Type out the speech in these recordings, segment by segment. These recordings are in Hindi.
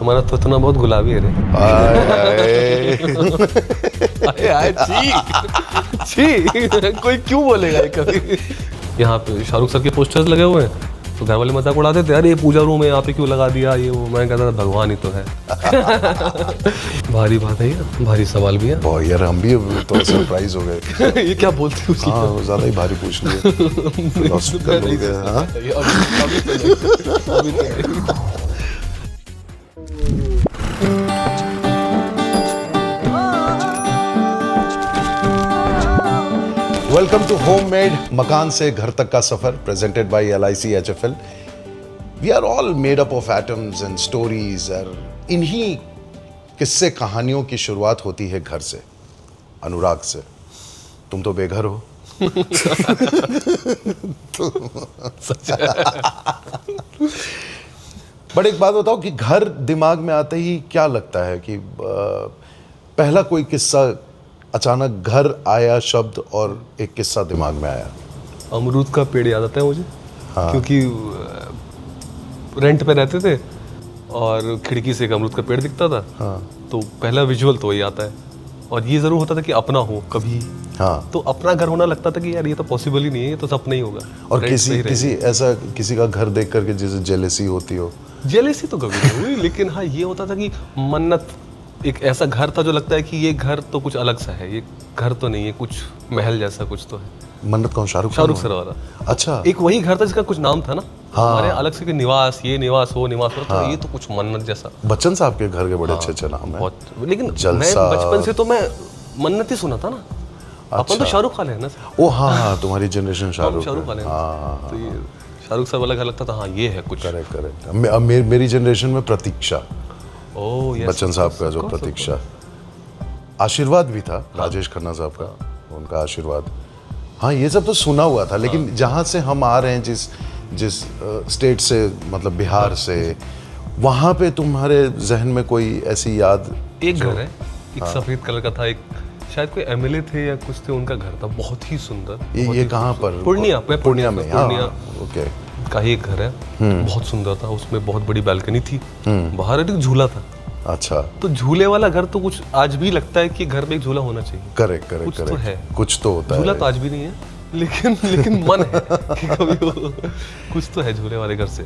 तुम्हारा तो इतना बहुत गुलाबी है रे। आए आए छी कोई क्यों बोलेगा ये कभी। यहाँ पे शाहरुख सर के पोस्टर्स लगे हुए हैं तो घर वाले मजाक उड़ाते थे, अरे ये पूजा रूम है यहाँ पे क्यों लगा दिया ये वो। मैं कहता था भगवान ही तो है। भारी बात है ये, भारी सवाल भी है। बहुत यार, हम भी तो सरप्राइज हो गए। ये क्या बोलते हो? हाँ ज्यादा ही भारी पूछ लिया। फिलोसफिकल हो गया। हाँ अभी तो वेलकम टू होममेड, मकान से घर तक का सफर, presented by LIC HFL। We are all made up of atoms and stories. और इन्हीं किस्से कहानियों की शुरुआत होती है घर से, अनुराग से। तुम तो बेघर हो। बट एक बात बताओ कि घर दिमाग में आते ही क्या लगता है कि पहला कोई किस्सा अचानक घर आया शब्द और एक किस्सा दिमाग में आया? अमरूद का पेड़ याद आता है मुझे। हाँ। क्योंकि रेंट पे रहते थे और खिड़की से एक अमरूद का पेड़ दिखता था। हाँ। तो पहला विजुअल तो वही आता है। और ये जरूर होता था कि अपना हो कभी। हाँ। तो अपना घर होना लगता था कि यार ये तो पॉसिबल ही नहीं है, ये तो सपना ही होगा। और किसी ऐसा किसी का घर देख करके जैसे जेलेसी होती हो? जेलेसी तो कभी नहीं हुई, लेकिन हाँ ये होता था कि मन्नत, एक ऐसा घर था जो लगता है कि ये घर तो कुछ अलग सा है, ये घर तो नहीं है, कुछ महल जैसा कुछ तो है। मन्नत कौन? शाहरुख सर वाला। अच्छा। एक वही घर था जिसका कुछ नाम था ना। हाँ। हमारे अलग से कि निवास, ये निवास वो निवास हो। हाँ। तो ये तो कुछ मन्नत जैसा। बच्चन साहब के घर के बड़े अच्छे नाम है। लेकिन मैं बचपन से तो मैं मन्नत ही सुना था ना। अपन तो शाहरुख वाले हैं ना। ओ हाँ, तुम्हारी जनरेशन शाहरुख वाले। तो ये शाहरुख सर वाला घर लगता था हाँ ये है कुछ। करेक्ट। मेरी जनरेशन में प्रतीक्षा, बच्चन साहब का जो प्रतीक्षा, आशीर्वाद भी था। हाँ। राजेश खन्ना साहब का, उनका आशीर्वाद। हाँ ये सब तो सुना हुआ था। लेकिन हाँ। जहाँ से हम आ रहे हैं, जिस स्टेट से, मतलब बिहार हाँ। से, वहाँ पे तुम्हारे जहन में कोई ऐसी याद? एक घर है, एक सफेद कलर का था, एक शायद कोई MLA थे या कुछ थे, उनका घर था बहुत ही सुंदर। ये कहाँ पर? पूर्णिया में। पूर्णिया ओके का ही एक घर है, बहुत सुंदर था। उसमें बहुत बड़ी बालकनी थी, बाहर एक झूला था। अच्छा। तो झूले वाला घर तो कुछ आज भी लगता है कि घर में एक झूला होना चाहिए। करेक्ट तो है, कुछ तो होता है। झूला तो आज भी नहीं है, लेकिन मन है कि कभी कुछ तो है झूले वाले घर से।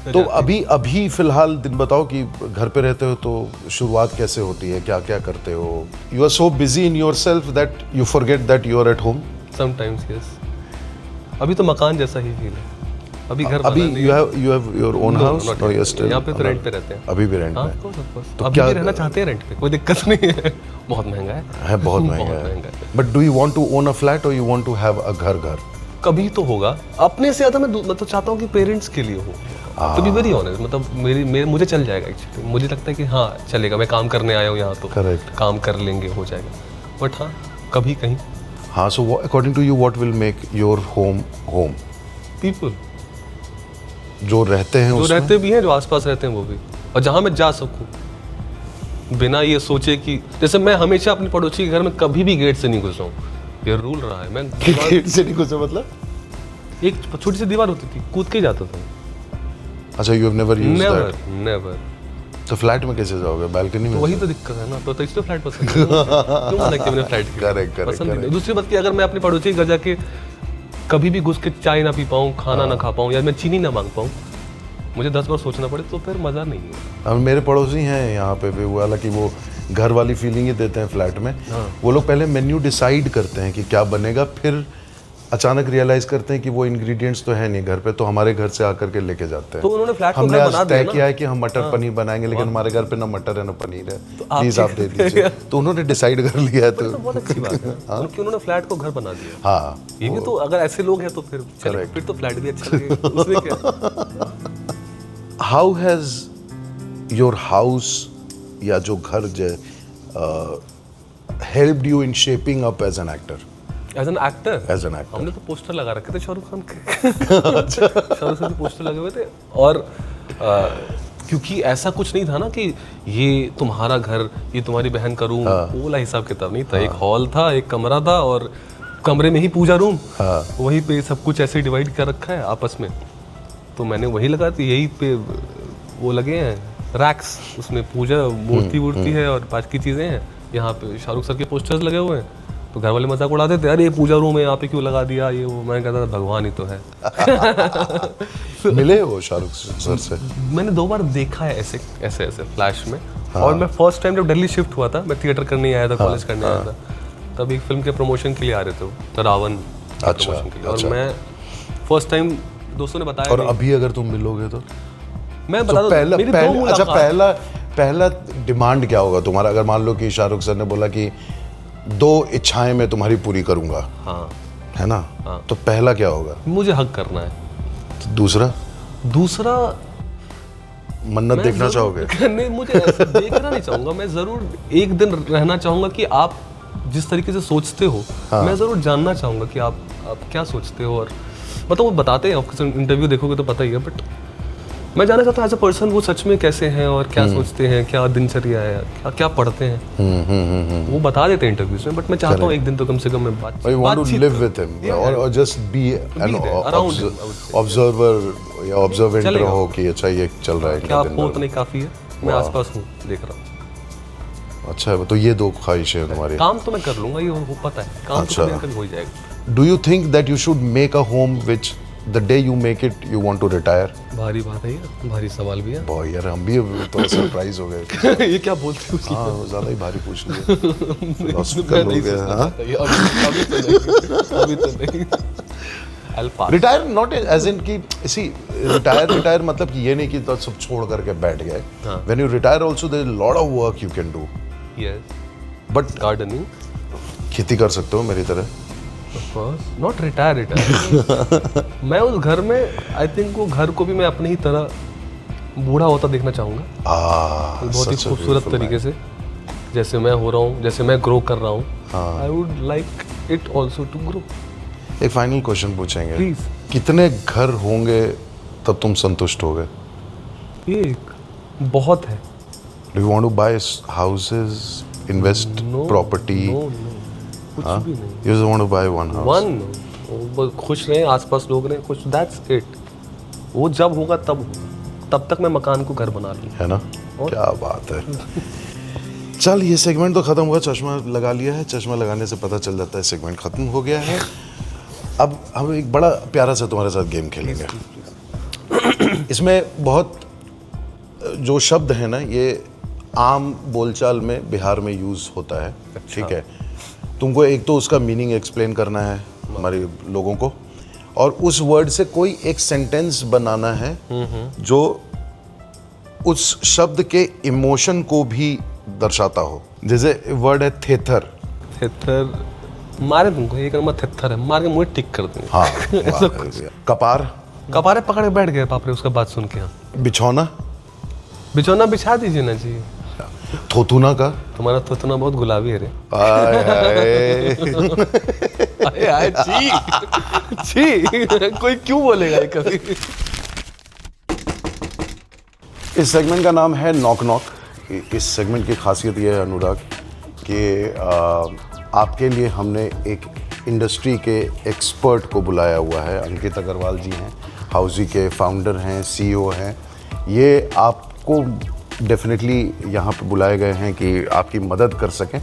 तो अभी फिलहाल दिन बताओ कि घर पे रहते हो तो शुरुआत कैसे होती है, क्या क्या करते हो? You are so busy in yourself that you forget that you are at home sometimes. Yes, अभी तो मकान जैसा ही फील है। अभी घर you have your own house? No, you still यहाँ पे तो रेंट पे रहते हैं। अभी भी रेंट पे? तो अभी भी रहना चाहते हैं रेंट पे, कोई दिक्कत नहीं है। बहुत महंगा है बहुत महंगा है। But do you want to own a flat और you want to have a घर? कभी तो होगा। अपने से ज्यादा मैं तो चाहता हूँ कि पेरेंट्स के लिए हो। तो बी वेरी ऑनेस्ट, मतलब मुझे चल जाएगा एक्चुअली। मुझे लगता है कि हाँ चलेगा, मैं काम करने आया हूँ यहाँ तो करेक्ट, काम कर लेंगे, हो जाएगा। बट हाँ कभी कहीं। हाँ, so according to you what will make your home? People जो रहते हैं, जो रहते भी हैं, जो आसपास रहते हैं वो भी, और जहाँ मैं जा सकूँ बिना ये सोचे कि, जैसे मैं हमेशा अपने पड़ोसी के घर में कभी भी गेट से नहीं घुसा हूँ। ये रूल रहा है। मैं गेट से नहीं घुसा मतलब? एक छोटी सी दीवार होती थी, कूद के जाता था। अच्छा, you have never used that? Never. तो फ्लैट में कैसे जाओगे? बालकनी में? वही तो दिक्कत है ना। तो इसलिए फ्लैट पसंद है। क्यों मना किया मैंने फ्लैट की? करेक्ट। दूसरी बात कि अगर मैं अपने पड़ोसी के घर जाके कभी भी घुस के चाय ना पी पाऊँ, खाना ना खा पाऊँ, या मैं चीनी ना मांग पाऊँ, मुझे 10 बार सोचना पड़े, तो फिर मज़ा नहीं है। अब मेरे पड़ोसी हैं यहाँ पे भी, वो हालांकि वो घर वाली फीलिंग ही देते हैं फ्लैट में। हाँ। वो लोग पहले मेन्यू डिसाइड करते हैं कि क्या बनेगा, फिर अचानक रियलाइज करते हैं कि वो इंग्रेडिएंट्स तो है नहीं घर पे, तो हमारे घर से आकर के लेके जाते हैं। तो उन्होंने फ्लैट हमने आज तय किया है कि हम मटर पनीर बनाएंगे, लेकिन हमारे घर पे ना मटर है ना पनीर है, प्लीज आप दे दीजिए। तो उन्होंने डिसाइड कर लिया है। तो बहुत अच्छी बात है कि उन्होंने फ्लैट को घर बना दिया। हाँ, ये भी तो, अगर ऐसे लोग हैं तो फिर तो फ्लैट भी अच्छा लगेगा। उसमें क्या? हाउ हैज योर हाउस या जो घर helped you in shaping up as an actor? As an actor हमने तो पोस्टर लगा रखे थे शाहरुख खान के। शाहरुख खान के पोस्टर लगे हुए थे। और क्योंकि ऐसा कुछ नहीं था ना कि ये तुम्हारा घर, ये तुम्हारी बहन का रूम, वो वाला हिसाब किताब नहीं था। एक हॉल था, एक कमरा था, और कमरे में ही पूजा रूम। वहीं पे सब कुछ ऐसे डिवाइड कर रखा है आपस में। तो मैंने वही लगा, तो यही पे वो लगे हैं रैक्स, उसमें पूजा मूर्ति वूर्ति है और बाकी चीज़ें हैं। यहाँ पे शाहरुख सर के पोस्टर्स लगे हुए हैं, तो घर वाले मजाक उड़ाते थे, अरे ये पूजा रूम है यहाँ पे क्यों लगा दिया ये वो। मैं कहता था भगवान ही तो है। मिले वो शाहरुख सर से? मैंने 2 बार देखा है ऐसे ऐसे फ्लैश में। और मैं फर्स्ट टाइम जब दिल्ली शिफ्ट हुआ था, मैं थिएटर करने आया था, कॉलेज करने आया था, तब एक फिल्म के प्रमोशन के लिए आ रहे थे, तो रावण प्रमोशन के लिए। और मैं फर्स्ट टाइम दोस्तों ने बताया। और अभी अगर तुम मिलोगे तो मैं बता दूं, मेरी 2 मुलाकात। पहला डिमांड क्या होगा तुम्हारा? अगर मान लो कि शाहरुख सर ने बोला कि 2 इच्छाएं मैं तुम्हारी पूरी करूंगा, हाँ, है ना? हाँ। तो पहला क्या होगा? मुझे हक करना है। तो दूसरा मन्नत देखना चाहोगे? नहीं, मुझे ऐसे देखना नहीं चाहूंगा। मैं जरूर एक दिन रहना चाहूंगा कि आप जिस तरीके से सोचते हो, हाँ। मैं जरूर जानना चाहूंगा कि आप क्या सोचते हो। और मतलब वो बताते हैं, आपके इंटरव्यू देखोगे तो पता ही है, बट मैं जानना चाहता हूँ एज अ पर्सन वो सच में कैसे हैं और क्या सोचते हैं, क्या दिनचर्या है, क्या पढ़ते हैं। वो बता देते हैं इंटरव्यूज में, बट मैं चाहता हूँ एक दिन तो कम से कम मैं बातचीत लिव विद हिम और जस्ट बी एन ऑब्जर्वर या ऑब्जर्वेंट रहो कि अच्छा ये चल रहा है, क्या आपको उतना ही काफी है। मैं आसपास हूँ, देख रहा हूँ। अच्छा, तो ये 2 ख्वाहिशें हैं तुम्हारी। काम तो मैं कर लूंगा, ये वो पता है, काम तो हो ही जाएगा। Do you think that you should make a home which the day you make it you want to retire? भारी बात है ये, भारी सवाल भी है। बहुत यार, हम भी थोड़ा सरप्राइज हो गए। ये क्या बोलते हो? हाँ, ज्यादा ही भारी पूछ लिया। फिलोसफिकल हो गया। हाँ, अभी तो नहीं। रिटायर नॉट एज इन की सी रिटायर मतलब कि ये नहीं कि तो सब छोड़ करके बैठ गए। When you retire also there is lot of work you can do. Yes, but gardening, खेती कर सकते हो मेरी तरह। Of course, not retire. मैं उस घर में, आई थिंक वो घर को भी मैं अपने ही तरह बूढ़ा होता देखना चाहूंगा, बहुत ही खूबसूरत तरीके से, जैसे मैं हो रहा हूँ, जैसे मैं ग्रो कर रहा हूँ। I would like it also to grow. एक फाइनल क्वेश्चन पूछेंगे, प्लीज। कितने घर होंगे तब तुम संतुष्ट होगे? एक बहुत है। Do you want to buy houses, invest property? No, कुछ भी नहीं। You just want to buy one house. वो खुश रहे, आसपास लोग रहे खुश, दैट्स इट। वो जब होगा तब तक मैं मकान को घर बना लूँ, है ना? क्या बात है। चल, ये सेगमेंट तो खत्म हुआ, चश्मा लगा लिया है। चश्मा लगाने से पता चल जाता है सेगमेंट खत्म हो गया है। अब हम एक बड़ा प्यारा सा तुम्हारे साथ गेम खेलेंगे। इसमें बहुत जो शब्द है ना, ये आम बोलचाल में बिहार में यूज होता है। ठीक है, तुमको एक तो उसका मीनिंग एक्सप्लेन करना है हमारे लोगों को, और उस वर्ड से कोई एक सेंटेंस बनाना है जो उस शब्द के इमोशन को भी दर्शाता हो। जैसे वर्ड है थेथर। थेथर मारे तुमको, एक नंबर थेथर है, मार के मुझे टिक कर दूंगा। हाँ। कपार, कपारे पकड़े बैठ गए बाप रे उसका बात सुन के। हम बिछौना, बिछौना बिछा दीजिए ना जी। थोथुना का, तुम्हारा थोथुना बहुत गुलाबी है रे। आय छी कोई क्यों बोलेगा ये कभी। इस सेगमेंट का नाम है नॉक नॉक। इस सेगमेंट की खासियत ये है अनुराग कि आपके लिए हमने एक इंडस्ट्री के एक्सपर्ट को बुलाया हुआ है। अंकित अग्रवाल जी हैं, हाउजी के फाउंडर हैं, CEO हैं। ये आपको डेफिनेटली यहाँ पे बुलाए गए हैं कि आपकी मदद कर सकें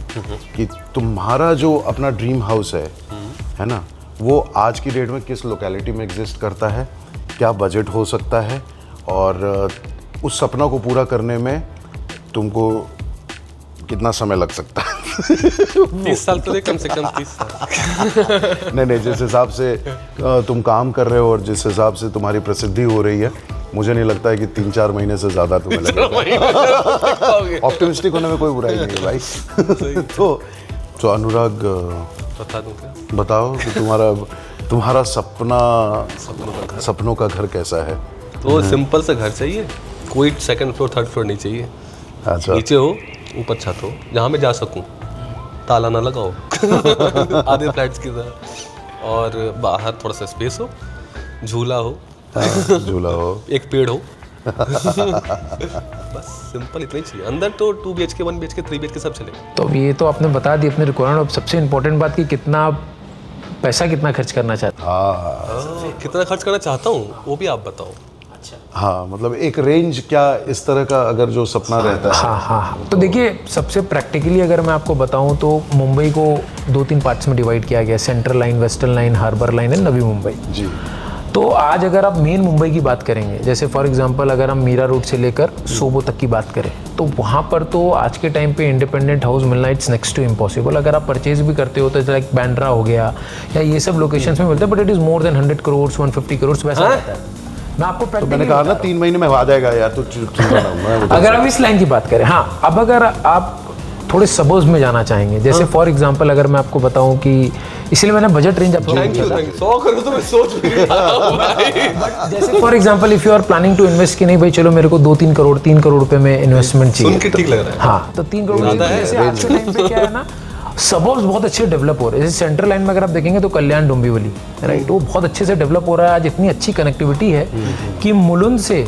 कि तुम्हारा जो अपना ड्रीम हाउस है ना, वो आज की डेट में किस लोकेलिटी में एग्जिस्ट करता है, क्या बजट हो सकता है, और उस सपना को पूरा करने में तुमको कितना समय लग सकता है। 30 साल तो नहीं, कम से कम 30 साल। नहीं, जिस हिसाब से तुम काम कर रहे हो और जिस हिसाब से तुम्हारी प्रसिद्धि हो रही है, मुझे नहीं लगता है कि 3-4 महीने से ज़्यादा तुम्हें लगेगा। ऑप्टिमिस्टिक होने में कोई बुराई नहीं है भाई। तो अनुराग, बता दूं क्या? बताओ कि तुम्हारा सपनों का घर कैसा है? तो सिंपल सा घर चाहिए, कोई 2nd फ्लोर 3rd फ्लोर नहीं चाहिए। अच्छा। नीचे हो, ऊपर छत हो, जहाँ मैं जा सकूं, ताला ना लगाओ आधे फ्लैट्स की तरह, और बाहर थोड़ा सा स्पेस हो, झूला हो, एक पेड़ हो। बस सिंपल इतना ही चाहिए। अंदर तो 2 BHK 1 BHK 3 BHK सब चलेगा। तो ये तो आपने बता दी अपने रिक्वायरमेंट। अब सबसे इम्पोर्टेंट बात कि कितना पैसा कितना खर्च करना चाहते हैं? कितना खर्च करना चाहता हूँ वो भी आप बताओ। अच्छा, हाँ मतलब एक रेंज क्या इस तरह का अगर जो सपना रहता है। हाँ। तो देखिए सबसे प्रैक्टिकली अगर मैं आपको बताऊं तो मुंबई को 2-3 पार्ट्स में डिवाइड किया गया है, central line, western line, harbour line and Navi Mumbai. जी। तो आज अगर आप मेन मुंबई की बात करेंगे, जैसे फॉर एग्जांपल अगर हम मीरा रोड से लेकर सोबो तक की बात करें, तो वहाँ पर तो आज के टाइम पे इंडिपेंडेंट हाउस मिलना इट्स नेक्स्ट टू इम्पॉसिबल। अगर आप परचेज भी करते हो तो लाइक बैंड्रा हो गया या ये सब लोकेशंस में मिलता है, but it is more than 100 crore 150 crore वैसा रहता है। मैं आपको तो मैंने कहा ना 3 महीने में आ जाएगा यार, तो अगर आप इस लाइन की बात करें। हाँ, अब अगर आप थोड़े सबर्ब्स में जाना चाहेंगे, जैसे फॉर एग्जांपल अगर मैं आपको बताऊं कि इसलिए मैंने बजट रेंज आपको थैंक यू 100 करो तो मैं सोच नहीं रहा भाई। जैसे for example if you are planning to invest कि नहीं भाई चलो मेरे को 2-3 करोड़ 3 करोड़ रुपए में इन्वेस्टमेंट चाहिए, सुन के ठीक लग रहा है। हाँ, तो 3 करोड़ जैसे आज के टाइम पे क्या है ना, सबर्ब्स बहुत अच्छे डेवलप हो रहे हैं। जैसे सेंट्रल लाइन में अगर आप देखेंगे तो कल्याण डोंबिवली, राइट, वो बहुत अच्छे से डेवलप हो रहा है। आज इतनी अच्छी कनेक्टिविटी है कि मुलुंड से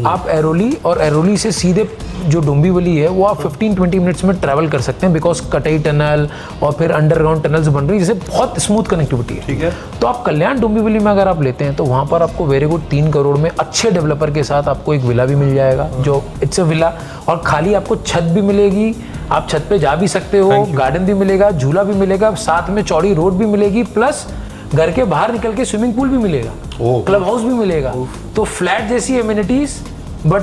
आप एरोली और एरोली से सीधे जो डोंबिवली है वो आप 15-20 मिनट्स में ट्रैवल कर सकते हैं, बिकॉज कटई टनल और फिर अंडरग्राउंड टनल्स बन रही है, जिससे बहुत स्मूथ कनेक्टिविटी है। ठीक है। तो आप कल्याण डोंबिवली में अगर आप लेते हैं तो वहाँ पर आपको वेरी गुड 3 करोड़ में अच्छे डेवलपर के साथ आपको एक विला भी मिल जाएगा, जो इट्स अ विला, और खाली आपको छत भी मिलेगी, आप छत पे जा भी सकते हो, गार्डन भी मिलेगा, झूला भी मिलेगा, साथ में चौड़ी रोड भी मिलेगी, प्लस घर के बाहर निकल के स्विमिंग पूल भी मिलेगा, क्लब हाउस भी मिलेगा। तो फ्लैट जैसी एमिनिटीज, बट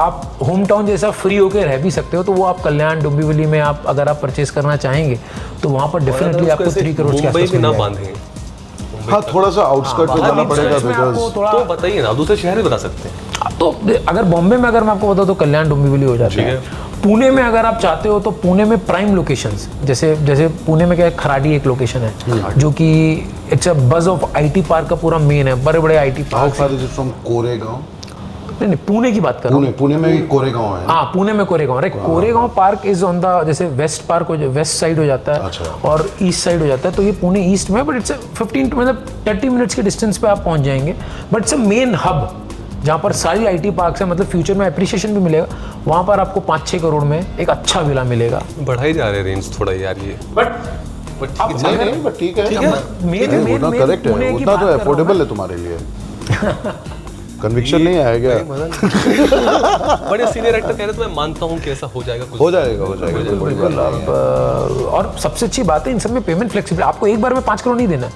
आप होम टाउन जैसा फ्री होकर रह भी सकते हो। तो वो आप कल्याण डोंबिवली में आप अगर आप परचेज करना चाहेंगे तो वहाँ पर डेफिनेटली आपको 3 करोड़ के आसपास मुंबई में ना मिल जाएगा। बांधेंगे, हाँ थोड़ा सा आउटस्कर्ट पे जाना पड़ेगा, बिकॉज तो बताइए ना, दूसरे शहर भी बता सकते हैं। तो अगर बॉम्बे में अगर मैं आपको बताऊं तो कल्याण डोंबिवली हो जाता है। पुणे में अगर आप चाहते हो तो पुणे में प्राइम लोकेशंस, जैसे पुणे में क्या है, खराडी एक लोकेशन है जो कि इट्स अ बज ऑफ आईटी पार्क का पूरा मेन है, बड़े बड़े IT how park. Far is it from Koregaon? नहीं, पुणे की बात कर रहा हूँ। पुणे में भी कोरेगांव है। हाँ, पुणे में Koregaon, right. Koregaon park is on the, जैसे वेस्ट पार्क वेस्ट साइड हो जाता है। अच्छा। और ईस्ट साइड हो जाता है, तो ये पुणे ईस्ट में, बट इट्स 15 मतलब 30 मिनट्स के डिस्टेंस पे आप पहुंच जाएंगे। But it's a main hub जहाँ पर सारी आईटी पार्क्स है, मतलब फ्यूचर में अप्रिशिएशन भी मिलेगा। वहाँ पर आपको 5-6 करोड़ में एक अच्छा विला मिलेगा। बढ़ाई जा रहे रेंज थोड़ा यार ये, बट नहीं, बट ठीक है, मेन उतना करेक्ट है, उतना तो अफोर्डेबल है तुम्हारे लिए। कन्विक्शन नहीं आएगा। बड़े सीनियर एक्टर कह रहे तो मैं मानता हूँ कि ऐसा हो जाएगा, कुछ हो जाएगा कोई बड़ी बात नहीं है। और सबसे अच्छी बात है इन सब में पेमेंट फ्लेक्सिबिलिटी। आपको एक बार में 5 करोड़ नहीं देना,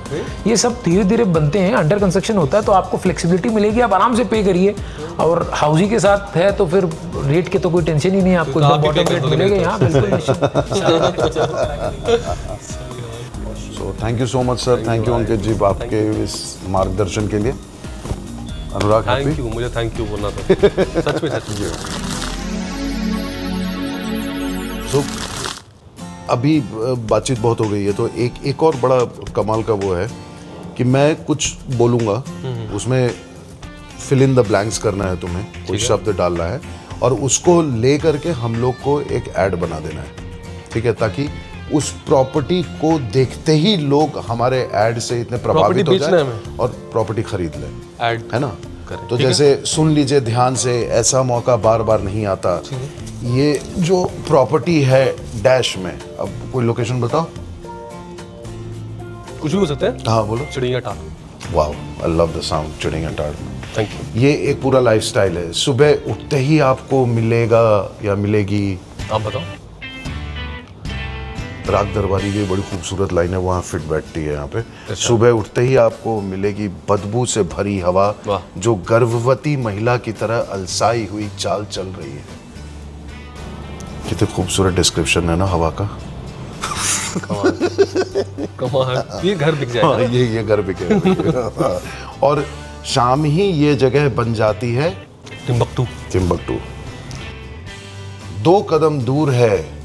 ये सब धीरे धीरे बनते हैं, अंडर कंस्ट्रक्शन होता है, तो आपको फ्लेक्सिबिलिटी मिलेगी, आप आराम से पे करिए। और हाउसी के साथ है तो फिर रेट के तो कोई टेंशन ही नहीं है, आपको एकदम बॉटम रेट मिलेगा यहाँ, बिल्कुल। So thank you so much sir, thank you अंकित जी आपके इस मार्गदर्शन के लिए। अनुराग, थैंक यू, मुझे थैंक यू बोलना था सच में, सच में। सो अभी बातचीत बहुत हो गई है, तो एक और बड़ा कमाल का वो है कि मैं कुछ बोलूँगा, उसमें फिल इन द ब्लैंक्स करना है तुम्हें, कोई शब्द डालना है और उसको ले करके हम लोग को एक ऐड बना देना है, ठीक है, ताकि उस प्रॉपर्टी को देखते ही लोग हमारे ऐड से इतने प्रभावित हो जाए और प्रॉपर्टी खरीद लें, है ना। तो जैसे सुन लीजिए ध्यान से, ऐसा मौका बार बार नहीं आता। ये जो प्रॉपर्टी है डैश में, अब कोई लोकेशन बताओ। कुछ भी हो सकता है। हाँ बोलो। चिड़िया top. Wow, I love the sound चिड़िया टाप। Thank you. ये एक पूरा लाइफस्टाइल है, सुबह उठते ही आपको मिलेगा या मिलेगी। आप बताओ। राग दरबारी की बड़ी खूबसूरत लाइन है, वहाँ फिट बैठती है यहाँ पे। सुबह उठते ही आपको मिलेगी बदबू से भरी हवा, जो गर्भवती महिला की तरह अलसाई हुई चाल चल रही है। कितने खूबसूरत डिस्क्रिप्शन है ना हवा का। कमाल, ये घर बिक जाएगा। ये घर बिके। और शाम ही ये जगह बन जाती है टिम्बकटू। 2 कदम दूर है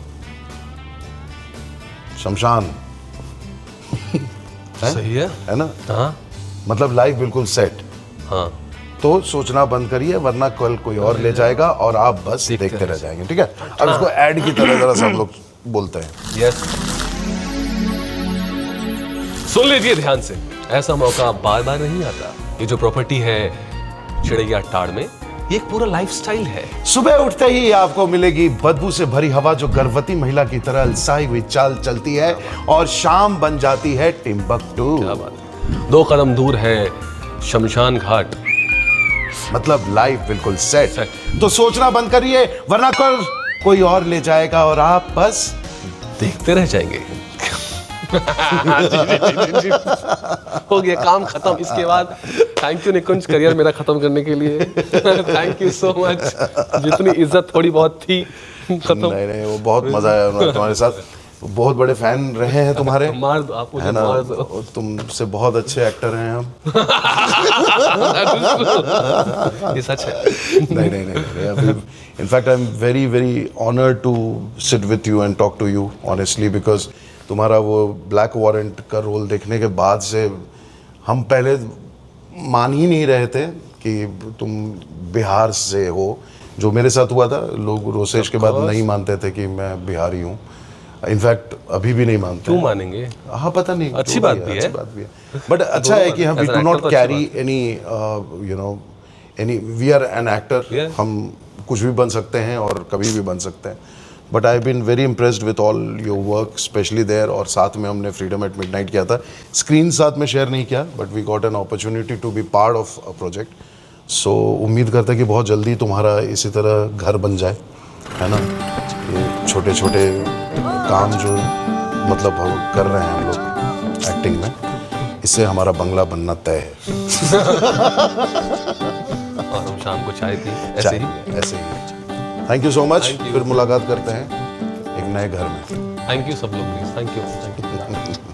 शमशान। सही है ना। हाँ, मतलब लाइफ बिल्कुल सेट। हाँ, तो सोचना बंद करिए, वरना कल कोई और ले जाएगा और आप बस देखते रह जाएंगे, ठीक है। अब इसको ऐड की तरह जरा सब लोग बोलते हैं। यस, सुन लीजिए ध्यान से, ऐसा मौका बार बार नहीं आता। ये जो प्रॉपर्टी है चिड़िया टाड़ में, ये एक पूरा लाइफस्टाइल है। सुबह उठते ही आपको मिलेगी बदबू से भरी हवा, जो गर्भवती महिला की तरह अलसाई हुई चाल चलती है, और शाम बन जाती है टिम्बकटू। क्या बात है। 2 कदम दूर है शमशान घाट, मतलब लाइफ बिल्कुल सेट। तो सोचना बंद करिए, वरना कल कोई और ले जाएगा और आप बस देखते रह जाएंगे। जी। हो गया, काम खत्म। इसके बाद थैंक यू निकुंज, करियर मेरा खत्म करने के लिए। Thank you so much. जितनी इज्जत थोड़ी बहुत थी खत्म। नहीं, वो बहुत मजा आया तुम्हारे साथ। बहुत बड़े फैन रहे हैं तुम्हारे, मार दो आप मुझे, है ना? मार दो। तुमसे बहुत अच्छे एक्टर हैं हम। ये सच है। नहीं। In fact I am very very honoured to sit with you and talk to you honestly, because तुम्हारा वो ब्लैक वारंट का रोल देखने के बाद से हम पहले मान ही नहीं रहे थे कि तुम बिहार से हो। जो मेरे साथ हुआ था, लोग रोसेश के बाद नहीं मानते थे कि मैं बिहारी हूँ। इनफैक्ट अभी भी नहीं मानते। क्यों मानेंगे? हाँ, पता नहीं, अच्छी बात भी है। बट अच्छा है कि हम we do not carry any you know any, we are an actor. हम कुछ भी बन सकते हैं और कभी भी बन सकते हैं। But I been very impressed with all your work, specially there. और साथ में हमने फ्रीडम एट मिडनाइट किया था। स्क्रीन साथ में शेयर नहीं किया, but we got an opportunity to be part of a project. सो उम्मीद करते हैं कि बहुत जल्दी तुम्हारा इसी तरह घर बन जाए, है ना? ये छोटे छोटे काम जो मतलब कर रहे हैं हम लोग एक्टिंग में, इससे हमारा बंगला बनना तय है। और हम शाम को चाय पी ऐसे ही। Thank you so much. फिर मुलाकात करते हैं एक नए घर में। थैंक यू सब लोग, प्लीज। Thank you.